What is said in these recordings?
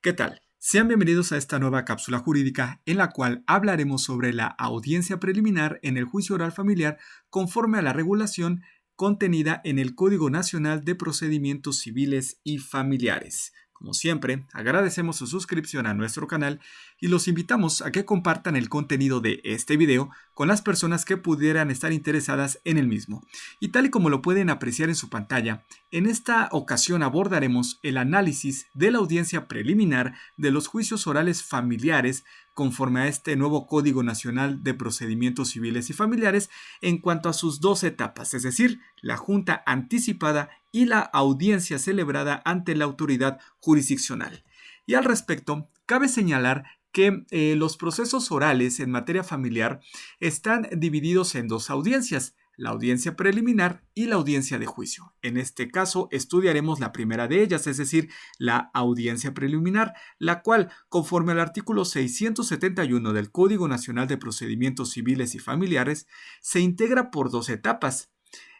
¿Qué tal? Sean bienvenidos a esta nueva cápsula jurídica en la cual hablaremos sobre la audiencia preliminar en el juicio oral familiar conforme a la regulación contenida en el Código Nacional de Procedimientos Civiles y Familiares. Como siempre, agradecemos su suscripción a nuestro canal y los invitamos a que compartan el contenido de este video con las personas que pudieran estar interesadas en el mismo. Y tal y como lo pueden apreciar en su pantalla, en esta ocasión abordaremos el análisis de la audiencia preliminar de los juicios orales familiares conforme a este nuevo Código Nacional de Procedimientos Civiles y Familiares en cuanto a sus dos etapas, es decir, la junta anticipada y la audiencia celebrada ante la autoridad jurisdiccional. Y al respecto, cabe señalar que los procesos orales en materia familiar están divididos en dos audiencias, la audiencia preliminar y la audiencia de juicio. En este caso, estudiaremos la primera de ellas, es decir, la audiencia preliminar, la cual, conforme al artículo 671 del Código Nacional de Procedimientos Civiles y Familiares, se integra por dos etapas.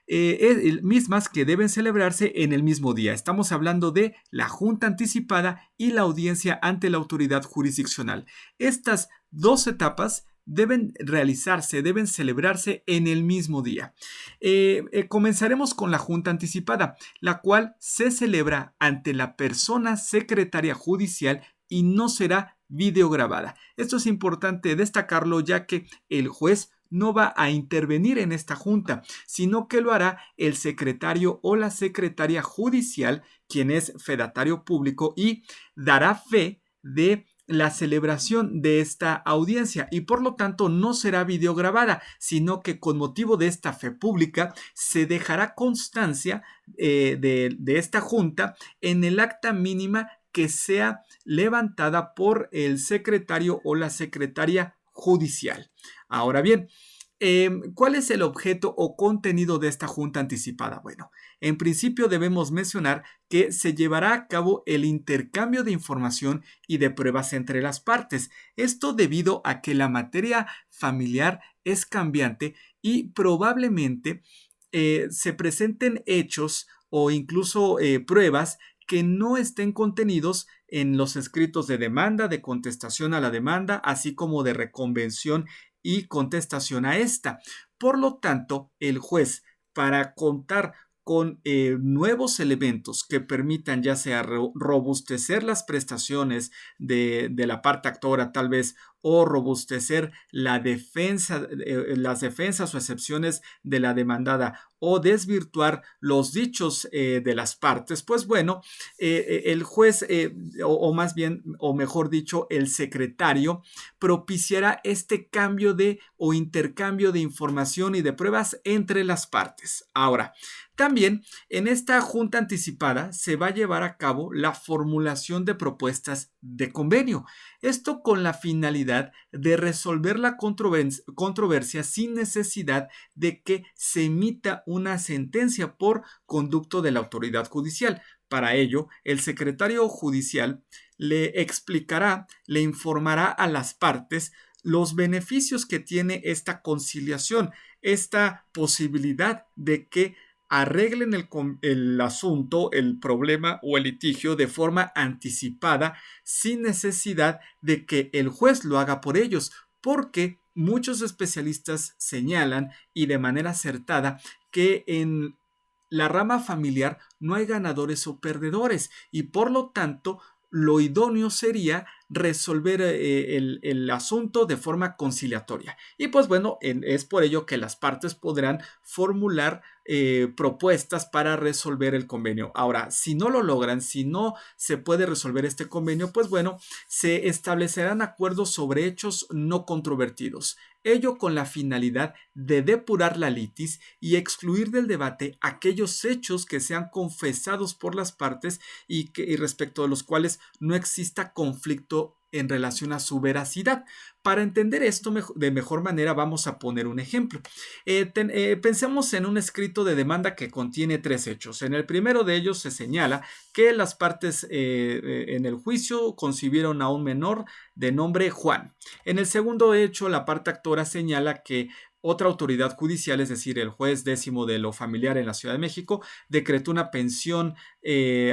Mismas que deben celebrarse en el mismo día. Estamos hablando de la junta anticipada y la audiencia ante la autoridad jurisdiccional. Estas dos etapas deben realizarse, deben celebrarse en el mismo día. Comenzaremos con la junta anticipada, la cual se celebra ante la persona secretaria judicial y no será videograbada. Esto es importante destacarlo, ya que el juez no va a intervenir en esta junta, sino que lo hará el secretario o la secretaria judicial, quien es fedatario público, y dará fe de la celebración de esta audiencia y por lo tanto no será videograbada, sino que con motivo de esta fe pública se dejará constancia de esta junta en el acta mínima que sea levantada por el secretario o la secretaria judicial. Ahora bien, ¿cuál es el objeto o contenido de esta junta anticipada? Bueno, en principio debemos mencionar que se llevará a cabo el intercambio de información y de pruebas entre las partes. Esto debido a que la materia familiar es cambiante y probablemente se presenten hechos o incluso pruebas que no estén contenidos en los escritos de demanda, de contestación a la demanda, así como de reconvención y contestación a esta. Por lo tanto, el juez, para contar con nuevos elementos que permitan ya sea robustecer las prestaciones de la parte actora tal vez, o robustecer la defensa, las defensas o excepciones de la demandada, o desvirtuar los dichos de las partes, pues bueno, el juez, o más bien, o mejor dicho, el secretario, propiciará este cambio de o intercambio de información y de pruebas entre las partes. Ahora, también en esta junta anticipada se va a llevar a cabo la formulación de propuestas de convenio. Esto con la finalidad de resolver la controversia sin necesidad de que se emita una sentencia por conducto de la autoridad judicial. Para ello, el secretario judicial le explicará, le informará a las partes los beneficios que tiene esta conciliación, esta posibilidad de que arreglen el asunto, el problema o el litigio de forma anticipada sin necesidad de que el juez lo haga por ellos, porque muchos especialistas señalan y de manera acertada que en la rama familiar no hay ganadores o perdedores y por lo tanto lo idóneo sería resolver el asunto de forma conciliatoria. Y pues bueno, es por ello que las partes podrán formular propuestas para resolver el convenio. Ahora, si no lo logran, si no se puede resolver este convenio, pues bueno, se establecerán acuerdos sobre hechos no controvertidos. Ello con la finalidad de depurar la litis y excluir del debate aquellos hechos que sean confesados por las partes y respecto de los cuales no exista conflicto en relación a su veracidad. Para entender esto de mejor manera vamos a poner un ejemplo. Pensemos en un escrito de demanda que contiene tres hechos. En el primero de ellos se señala que las partes en el juicio concibieron a un menor de nombre Juan. En el segundo hecho, la parte actora señala que otra autoridad judicial, es decir, el juez décimo de lo familiar en la Ciudad de México, decretó una pensión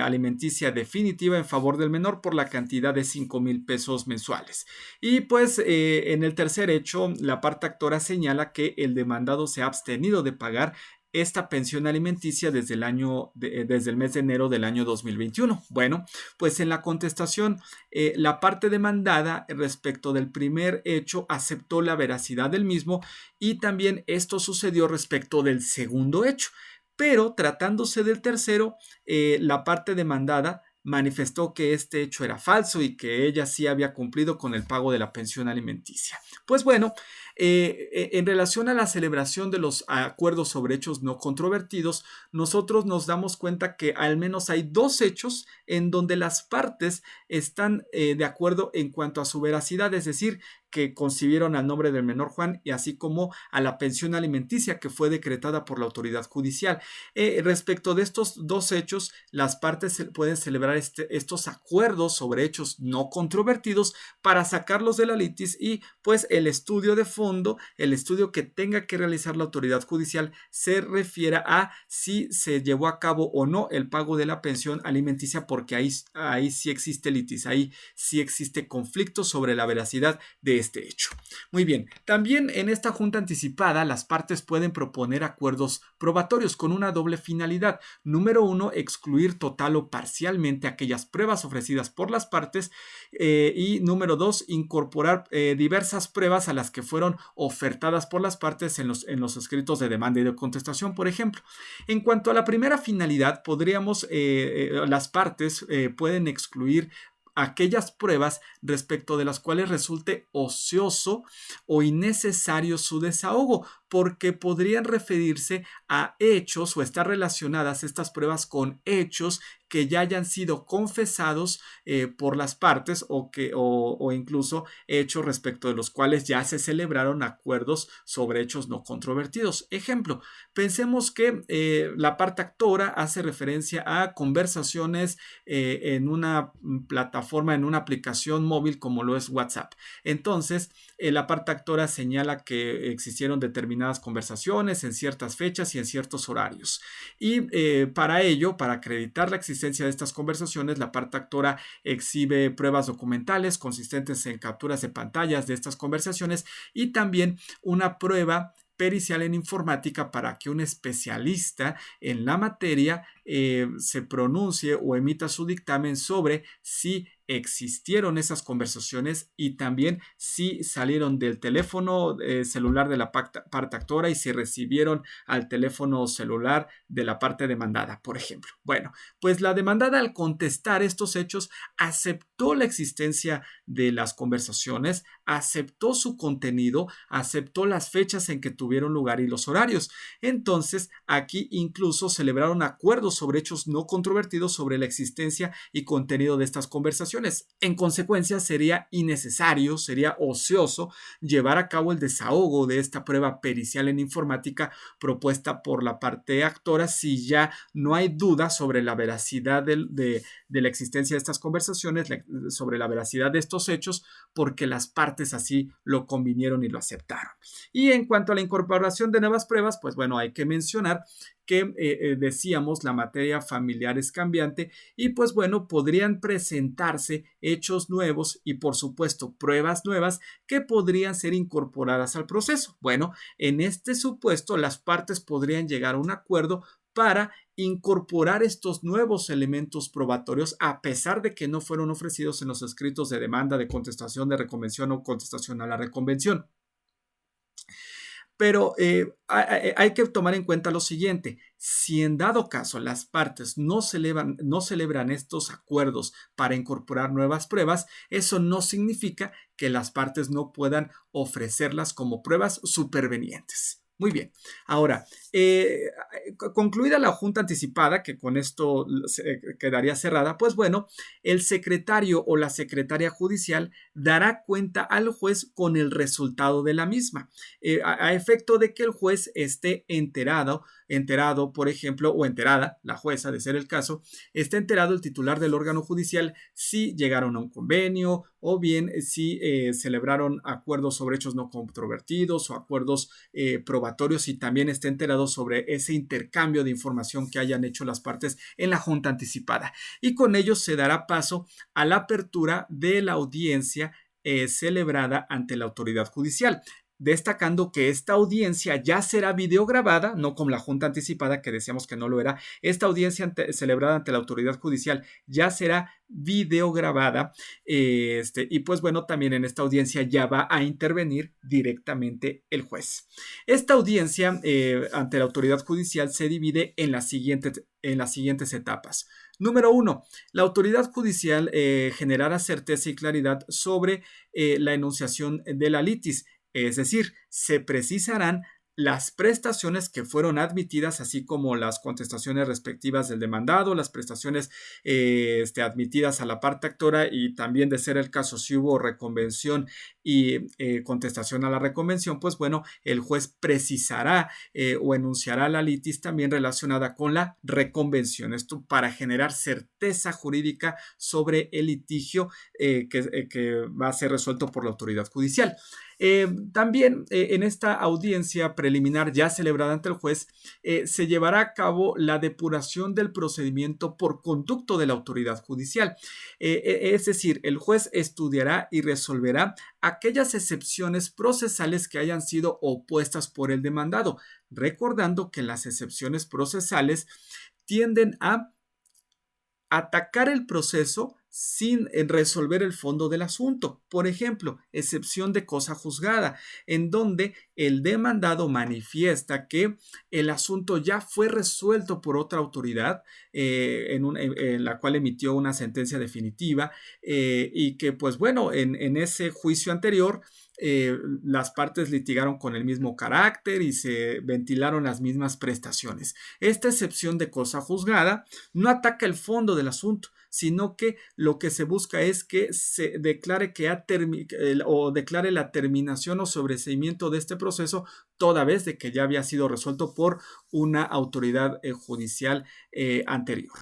alimenticia definitiva en favor del menor por la cantidad de 5,000 pesos mensuales. Y pues en el tercer hecho, la parte actora señala que el demandado se ha abstenido de pagar esta pensión alimenticia desde el mes de enero del año 2021. Bueno, pues en la contestación, la parte demandada respecto del primer hecho aceptó la veracidad del mismo y también esto sucedió respecto del segundo hecho. Pero tratándose del tercero, la parte demandada manifestó que este hecho era falso y que ella sí había cumplido con el pago de la pensión alimenticia. Pues bueno, en relación a la celebración de los acuerdos sobre hechos no controvertidos, nosotros nos damos cuenta que al menos hay dos hechos en donde las partes están de acuerdo en cuanto a su veracidad, es decir, que concibieron al nombre del menor Juan y así como a la pensión alimenticia que fue decretada por la autoridad judicial. Respecto de estos dos hechos, las partes pueden celebrar estos acuerdos sobre hechos no controvertidos para sacarlos de la litis y pues el estudio de fondo, el estudio que tenga que realizar la autoridad judicial se refiera a si se llevó a cabo o no el pago de la pensión alimenticia, porque ahí sí existe litis, ahí sí existe conflicto sobre la veracidad de este hecho. Muy bien, también en esta junta anticipada las partes pueden proponer acuerdos probatorios con una doble finalidad. Número uno, excluir total o parcialmente aquellas pruebas ofrecidas por las partes y número dos, incorporar diversas pruebas a las que fueron ofertadas por las partes en los escritos de demanda y de contestación, por ejemplo. En cuanto a la primera finalidad, las partes pueden excluir aquellas pruebas respecto de las cuales resulte ocioso o innecesario su desahogo, porque podrían referirse a hechos o estar relacionadas estas pruebas con hechos que ya hayan sido confesados por las partes o incluso hechos respecto de los cuales ya se celebraron acuerdos sobre hechos no controvertidos. Ejemplo, pensemos que la parte actora hace referencia a conversaciones en una plataforma, en una aplicación móvil como lo es WhatsApp. Entonces, la parte actora señala que existieron determinadas conversaciones en ciertas fechas y en ciertos horarios. Y para ello, para acreditar la existencia de estas conversaciones, la parte actora exhibe pruebas documentales consistentes en capturas de pantallas de estas conversaciones y también una prueba pericial en informática para que un especialista en la materia se pronuncie o emita su dictamen sobre si existieron esas conversaciones y también si salieron del teléfono celular de la parte actora y si recibieron al teléfono celular de la parte demandada, por ejemplo. Bueno, pues la demandada, al contestar estos hechos, aceptó la existencia de las conversaciones, aceptó su contenido, aceptó las fechas en que tuvieron lugar y los horarios. Entonces, aquí incluso celebraron acuerdos sobre hechos no controvertidos sobre la existencia y contenido de estas conversaciones. En consecuencia, sería innecesario, sería ocioso llevar a cabo el desahogo de esta prueba pericial en informática propuesta por la parte actora si ya no hay duda sobre la veracidad de la existencia de estas conversaciones, sobre la veracidad de estos hechos, porque las partes así lo convinieron y lo aceptaron. Y en cuanto a la incorporación de nuevas pruebas, pues bueno, hay que mencionar que decíamos la materia familiar es cambiante y pues bueno, podrían presentarse hechos nuevos y por supuesto pruebas nuevas que podrían ser incorporadas al proceso. Bueno, en este supuesto las partes podrían llegar a un acuerdo para incorporar estos nuevos elementos probatorios a pesar de que no fueron ofrecidos en los escritos de demanda, de contestación, de reconvención o contestación a la reconvención. Pero hay que tomar en cuenta lo siguiente: si en dado caso las partes no celebran estos acuerdos para incorporar nuevas pruebas, eso no significa que las partes no puedan ofrecerlas como pruebas supervenientes. Muy bien. Ahora, concluida la junta anticipada, que con esto quedaría cerrada, pues bueno, el secretario o la secretaria judicial dará cuenta al juez con el resultado de la misma, a efecto de que el juez esté enterado enterado, por ejemplo, o enterada, la jueza, de ser el caso, está enterado el titular del órgano judicial si llegaron a un convenio o bien si celebraron acuerdos sobre hechos no controvertidos o acuerdos probatorios, y también está enterado sobre ese intercambio de información que hayan hecho las partes en la junta anticipada. Y con ello se dará paso a la apertura de la audiencia celebrada ante la autoridad judicial, destacando que esta audiencia ya será videograbada, no como la junta anticipada que decíamos que no lo era. Esta audiencia celebrada ante la autoridad judicial ya será videograbada, y pues bueno, también en esta audiencia ya va a intervenir directamente el juez. Esta audiencia ante la autoridad judicial se divide en las siguientes etapas. Número 1. La autoridad judicial generará certeza y claridad sobre la enunciación de la litis. Es decir, se precisarán las prestaciones que fueron admitidas, así como las contestaciones respectivas del demandado, las prestaciones admitidas a la parte actora, y también, de ser el caso, si hubo reconvención y contestación a la reconvención, pues bueno, el juez precisará o enunciará la litis también relacionada con la reconvención. Esto para generar certeza jurídica sobre el litigio que va a ser resuelto por la autoridad judicial. También en esta audiencia preliminar ya celebrada ante el juez se llevará a cabo la depuración del procedimiento por conducto de la autoridad judicial. Es decir, el juez estudiará y resolverá aquellas excepciones procesales que hayan sido opuestas por el demandado, recordando que las excepciones procesales tienden a atacar el proceso sin resolver el fondo del asunto. Por ejemplo, excepción de cosa juzgada, en donde el demandado manifiesta que el asunto ya fue resuelto por otra autoridad en la cual emitió una sentencia definitiva, y que pues bueno, en ese juicio anterior las partes litigaron con el mismo carácter y se ventilaron las mismas prestaciones. Esta excepción de cosa juzgada no ataca el fondo del asunto, sino que lo que se busca es que se declare declare la terminación o sobreseimiento de este proceso, toda vez de que ya había sido resuelto por una autoridad judicial anterior.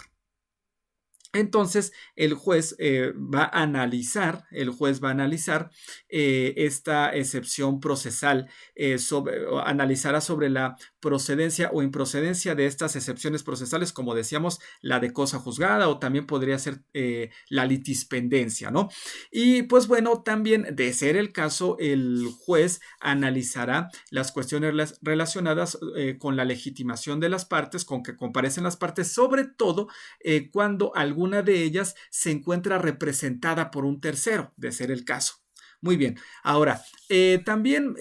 Entonces, el juez va a analizar esta excepción procesal, analizará sobre la procedencia o improcedencia de estas excepciones procesales, como decíamos, la de cosa juzgada, o también podría ser la litispendencia, ¿no? Y pues bueno, también, de ser el caso, el juez analizará las cuestiones relacionadas con la legitimación de las partes, con que comparecen las partes, sobre todo cuando alguna de ellas se encuentra representada por un tercero, de ser el caso. Muy bien, ahora, también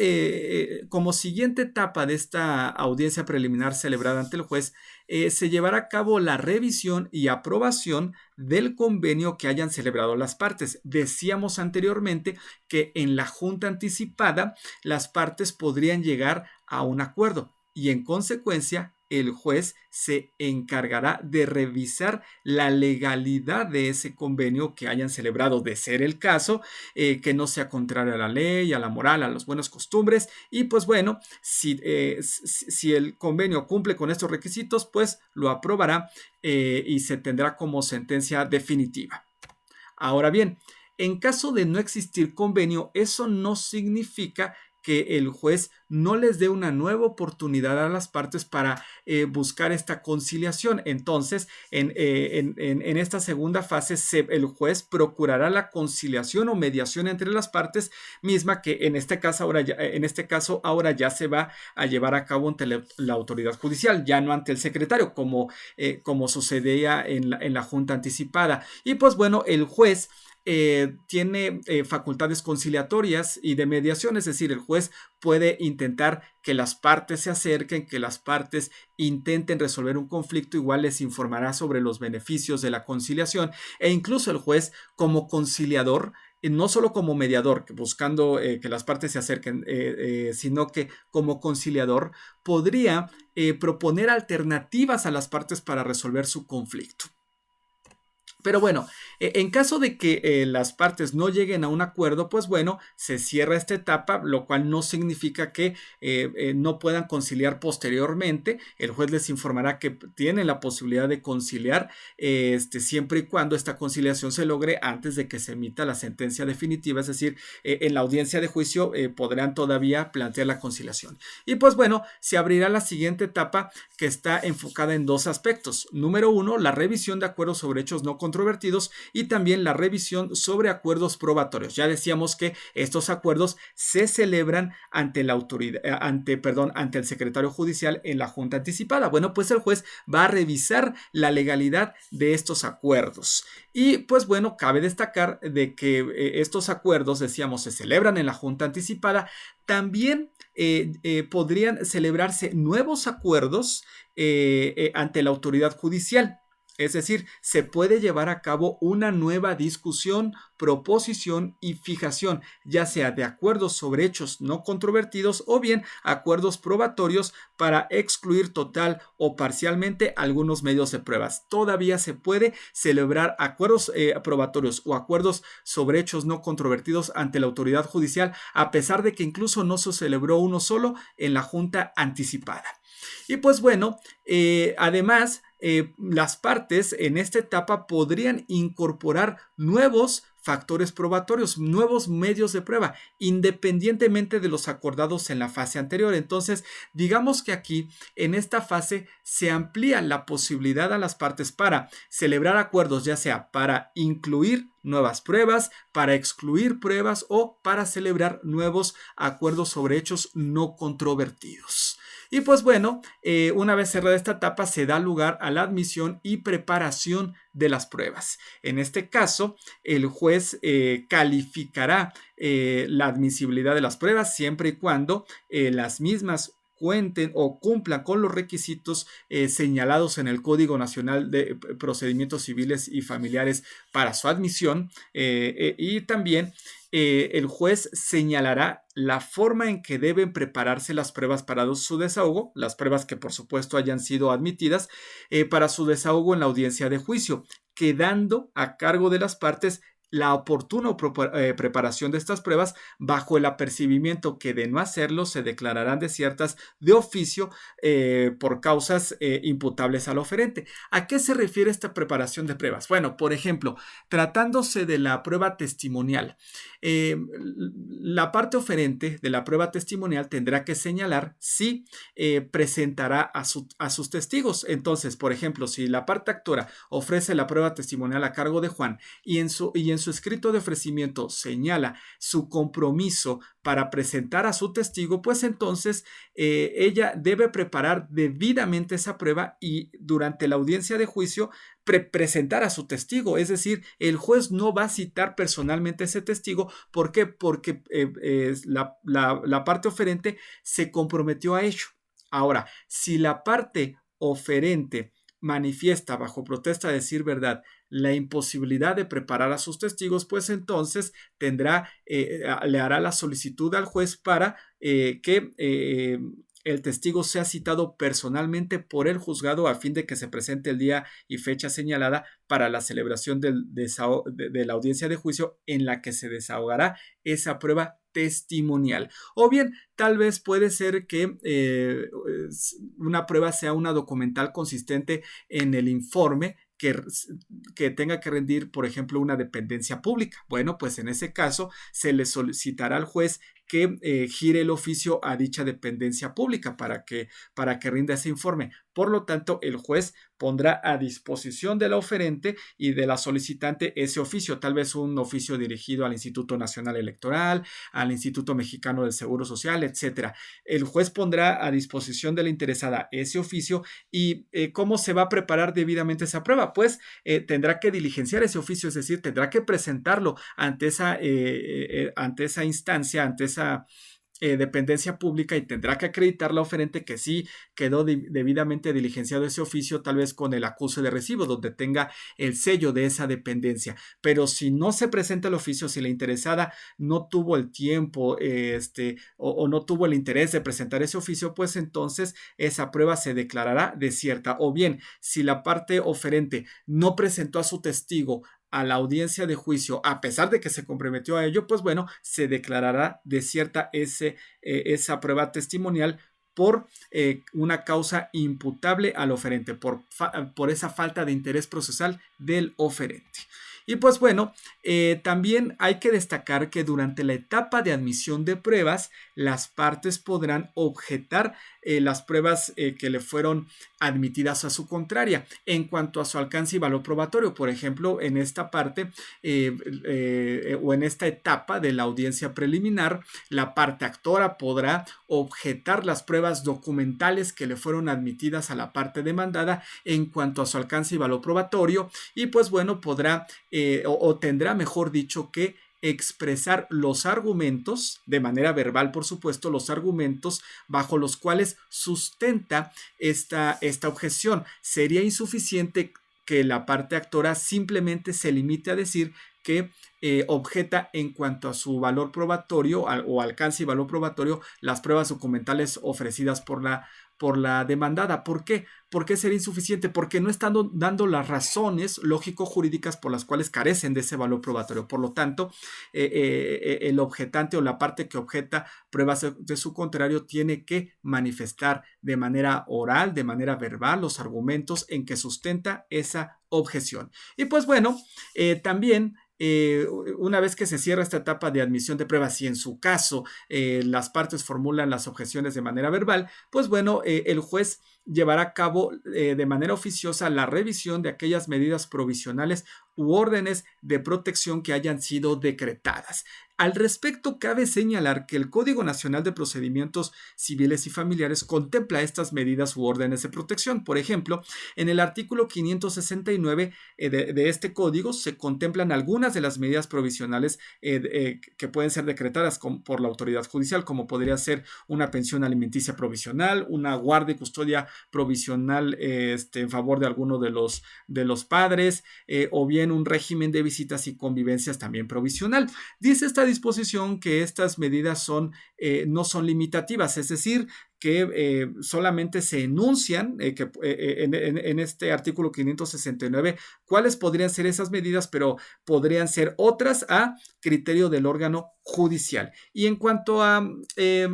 como siguiente etapa de esta audiencia preliminar celebrada ante el juez, se llevará a cabo la revisión y aprobación del convenio que hayan celebrado las partes. Decíamos anteriormente que en la junta anticipada las partes podrían llegar a un acuerdo, y en consecuencia el juez se encargará de revisar la legalidad de ese convenio que hayan celebrado, de ser el caso, que no sea contrario a la ley, a la moral, a las buenas costumbres. Y pues bueno, si el convenio cumple con estos requisitos, pues lo aprobará y se tendrá como sentencia definitiva. Ahora bien, en caso de no existir convenio, eso no significa que el juez no les dé una nueva oportunidad a las partes para buscar esta conciliación. Entonces, en esta segunda fase, el juez procurará la conciliación o mediación entre las partes, misma que en este caso ahora ya se va a llevar a cabo ante la autoridad judicial, ya no ante el secretario, como sucedía en la junta anticipada. Y pues bueno, el juez tiene facultades conciliatorias y de mediación, es decir, el juez puede intentar que las partes se acerquen, que las partes intenten resolver un conflicto. Igual les informará sobre los beneficios de la conciliación, e incluso el juez, como conciliador, no solo como mediador, buscando que las partes se acerquen, sino que como conciliador podría proponer alternativas a las partes para resolver su conflicto. Pero bueno, En caso de que las partes no lleguen a un acuerdo, pues bueno, se cierra esta etapa, lo cual no significa que no puedan conciliar posteriormente. El juez les informará que tienen la posibilidad de conciliar siempre y cuando esta conciliación se logre antes de que se emita la sentencia definitiva, es decir, en la audiencia de juicio podrán todavía plantear la conciliación. Y pues bueno, se abrirá la siguiente etapa que está enfocada en dos aspectos. Número uno, la revisión de acuerdos sobre hechos no controvertidos y también la revisión sobre acuerdos probatorios. Ya decíamos que estos acuerdos se celebran ante la autoridad, ante el secretario judicial en la junta anticipada. Bueno, pues el juez va a revisar la legalidad de estos acuerdos. Y pues bueno, cabe destacar de que estos acuerdos, decíamos, se celebran en la junta anticipada. También podrían celebrarse nuevos acuerdos ante la autoridad judicial. Es decir, se puede llevar a cabo una nueva discusión, proposición y fijación, ya sea de acuerdos sobre hechos no controvertidos o bien acuerdos probatorios para excluir total o parcialmente algunos medios de pruebas. Todavía se puede celebrar acuerdos probatorios o acuerdos sobre hechos no controvertidos ante la autoridad judicial, a pesar de que incluso no se celebró uno solo en la junta anticipada. Y pues bueno, además, las partes en esta etapa podrían incorporar nuevos factores probatorios, nuevos medios de prueba, independientemente de los acordados en la fase anterior. Entonces, digamos que aquí, en esta fase, se amplía la posibilidad a las partes para celebrar acuerdos, ya sea para incluir nuevas pruebas, para excluir pruebas o para celebrar nuevos acuerdos sobre hechos no controvertidos. Y pues bueno, una vez cerrada esta etapa se da lugar a la admisión y preparación de las pruebas. En este caso, el juez calificará la admisibilidad de las pruebas siempre y cuando las mismas cuenten o cumplan con los requisitos señalados en el Código Nacional de Procedimientos Civiles y Familiares para su admisión y también el juez señalará la forma en que deben prepararse las pruebas para su desahogo, las pruebas que por supuesto hayan sido admitidas para su desahogo en la audiencia de juicio, quedando a cargo de las partes la oportuna preparación de estas pruebas bajo el apercibimiento que de no hacerlo se declararán desiertas de oficio por causas imputables al oferente. ¿A qué se refiere esta preparación de pruebas? Bueno, por ejemplo, tratándose de la prueba testimonial, la parte oferente de la prueba testimonial tendrá que señalar si presentará a sus testigos. Entonces, por ejemplo, si la parte actora ofrece la prueba testimonial a cargo de Juan y en su escrito de ofrecimiento señala su compromiso para presentar a su testigo, pues entonces ella debe preparar debidamente esa prueba y durante la audiencia de juicio presentar a su testigo. Es decir, el juez no va a citar personalmente a ese testigo. ¿Por qué? Porque la parte oferente se comprometió a ello. Ahora, si la parte oferente manifiesta bajo protesta de decir verdad la imposibilidad de preparar a sus testigos, pues entonces le hará la solicitud al juez para que el testigo sea citado personalmente por el juzgado a fin de que se presente el día y fecha señalada para la celebración de la audiencia de juicio en la que se desahogará esa prueba testimonial. O bien, tal vez puede ser que una prueba sea una documental consistente en el informe que tenga que rendir, por ejemplo, una dependencia pública. Bueno, pues en ese caso se le solicitará al juez que gire el oficio a dicha dependencia pública para que rinda ese informe. Por lo tanto, el juez pondrá a disposición de la oferente y de la solicitante ese oficio, tal vez un oficio dirigido al Instituto Nacional Electoral, al Instituto Mexicano del Seguro Social, etc. El juez pondrá a disposición de la interesada ese oficio y ¿cómo se va a preparar debidamente esa prueba? Pues tendrá que diligenciar ese oficio, es decir, tendrá que presentarlo ante esa instancia, ante esa dependencia pública y tendrá que acreditar la oferente que sí quedó debidamente diligenciado ese oficio, tal vez con el acuse de recibo, donde tenga el sello de esa dependencia. Pero si no se presenta el oficio, si la interesada no tuvo el tiempo o no tuvo el interés de presentar ese oficio, pues entonces esa prueba se declarará desierta. O bien, si la parte oferente no presentó a su testigo a la audiencia de juicio, a pesar de que se comprometió a ello, pues bueno, se declarará desierta esa prueba testimonial por una causa imputable al oferente, por esa falta de interés procesal del oferente. Y pues bueno, también hay que destacar que durante la etapa de admisión de pruebas, las partes podrán objetar las pruebas que le fueron admitidas a su contraria en cuanto a su alcance y valor probatorio. Por ejemplo, en esta parte o en esta etapa de la audiencia preliminar, la parte actora podrá objetar las pruebas documentales que le fueron admitidas a la parte demandada en cuanto a su alcance y valor probatorio, y pues bueno, podrá o tendrá, mejor dicho, que expresar los argumentos, de manera verbal por supuesto, los argumentos bajo los cuales sustenta esta objeción. Sería insuficiente que la parte actora simplemente se limite a decir que objeta en cuanto a su valor probatorio o alcance y valor probatorio las pruebas documentales ofrecidas por la demandada. ¿Por qué? ¿Por qué sería insuficiente? Porque no están dando las razones lógico-jurídicas por las cuales carecen de ese valor probatorio. Por lo tanto, el objetante o la parte que objeta pruebas de su contrario tiene que manifestar de manera oral, de manera verbal, los argumentos en que sustenta esa objeción. Y pues bueno, también una vez que se cierra esta etapa de admisión de pruebas y en su caso las partes formulan las objeciones de manera verbal, pues bueno, el juez llevará a cabo de manera oficiosa la revisión de aquellas medidas provisionales u órdenes de protección que hayan sido decretadas. Al respecto, cabe señalar que el Código Nacional de Procedimientos Civiles y Familiares contempla estas medidas u órdenes de protección. Por ejemplo, en el artículo 569 de este código se contemplan algunas de las medidas provisionales que pueden ser decretadas por la autoridad judicial, como podría ser una pensión alimenticia provisional, una guardia y custodia provisional en favor de alguno de los padres, o bien un régimen de visitas y convivencias también provisional. Dice esta disposición que estas medidas no son limitativas, es decir, que solamente se enuncian en este artículo 569 cuáles podrían ser esas medidas, pero podrían ser otras a criterio del órgano judicial. Y en cuanto a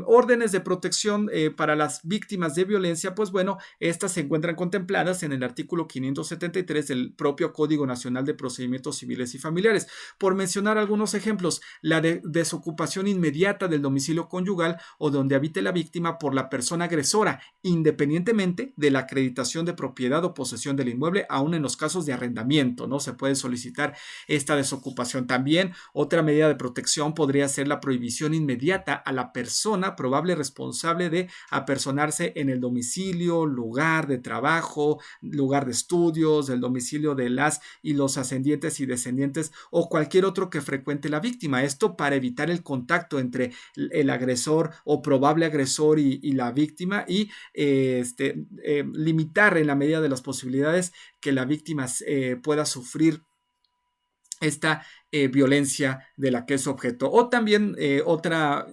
órdenes de protección para las víctimas de violencia, pues bueno, estas se encuentran contempladas en el artículo 573 del propio Código Nacional de Procedimientos Civiles y Familiares. Por mencionar algunos ejemplos, la desocupación inmediata del domicilio conyugal o donde habite la víctima por la persona agresora, independientemente de la acreditación de propiedad o posesión del inmueble, aún en los casos de arrendamiento, ¿no? Se puede solicitar esta desocupación. También otra medida de protección podría ser la prohibición inmediata a la persona probable responsable de apersonarse en el domicilio, lugar de trabajo, lugar de estudios, del domicilio de las y los ascendientes y descendientes o cualquier otro que frecuente la víctima. Esto para evitar el contacto entre el agresor o probable agresor y la víctima y limitar en la medida de las posibilidades que la víctima pueda sufrir esta violencia de la que es objeto. O también otra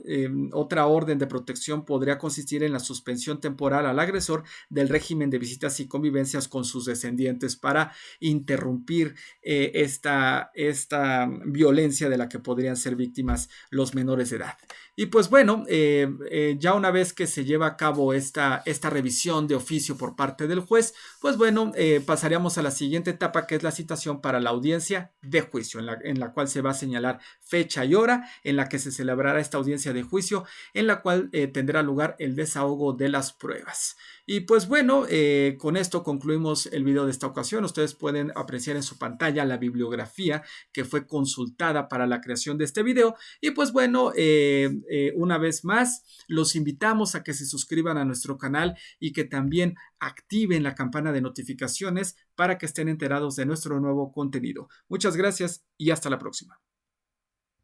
orden de protección podría consistir en la suspensión temporal al agresor del régimen de visitas y convivencias con sus descendientes para interrumpir esta violencia de la que podrían ser víctimas los menores de edad. Y pues bueno, ya una vez que se lleva a cabo esta revisión de oficio por parte del juez, pues bueno, pasaríamos a la siguiente etapa, que es la citación para la audiencia de juicio, en la cual se va a señalar fecha y hora en la que se celebrará esta audiencia de juicio, en la cual tendrá lugar el desahogo de las pruebas. Y pues bueno, con esto concluimos el video de esta ocasión. Ustedes pueden apreciar en su pantalla la bibliografía que fue consultada para la creación de este video. Y pues bueno, una vez más, los invitamos a que se suscriban a nuestro canal y que también activen la campana de notificaciones para que estén enterados de nuestro nuevo contenido. Muchas gracias y hasta la próxima.